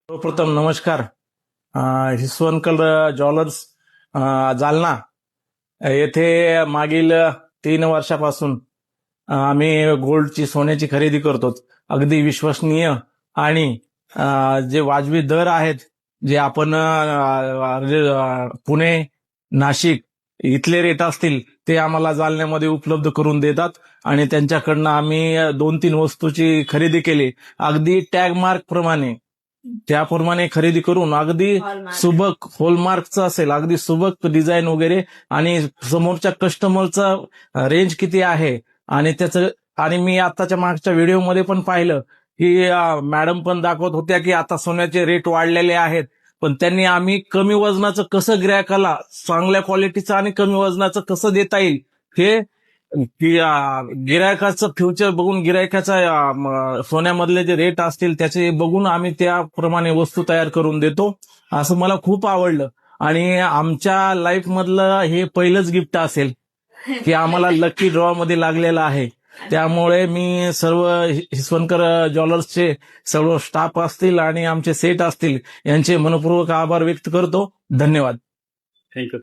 सर्वप्रथम नमस्कार. हिस्वनकर ज्वेलर्स जालना येथे मागील 3 वर्षापासून आम्ही गोल्डची सोन्याची खरेदी करतो. अगदी विश्वसनीय आणि जे वाजवी दर आहेत, जे आपण पुणे, नाशिक इथले रेट असतील ते आम्हाला जालन्यामध्ये उपलब्ध करून देतात आणि त्यांच्याकडनं आम्ही 2-3 वस्तूची खरेदी केली. अगदी टॅग मार्क प्रमाणे त्याप्रमाणे खरेदी करून अगदी सुबक हॉलमार्कचं असेल, अगदी सुबक डिझाईन वगैरे आणि समोरच्या कस्टमरचा रेंज किती आहे आणि त्याचं. आणि मी आताच्या मागच्या व्हिडिओमध्ये पण पाहिलं की मॅडम पण दाखवत होत्या की आता सोन्याचे रेट वाढलेले आहेत, पण त्यांनी आम्ही कमी वजनाचं कसं गिरायकाला चांगल्या क्वालिटीचं आणि कमी वजनाचं कसं देता येईल हे की गिरायकाचं फ्युचर बघून गिरायकाचा सोन्यामधले जे रेट असतील त्याचे बघून आम्ही त्याप्रमाणे वस्तू तयार करून देतो. असं मला खूप आवडलं आणि आमच्या लाईफ मधलं हे पहिलंच गिफ्ट असेल की आम्हाला लकी ड्रॉ मध्ये लागलेलं आहे. त्यामुळे मी सर्व हिस्वनकर ज्वेलर्सचे सर्व स्टाफ असतील आणि आमचे सेट असतील यांचे मनपूर्वक आभार व्यक्त करतो. धन्यवाद. थँक्यू.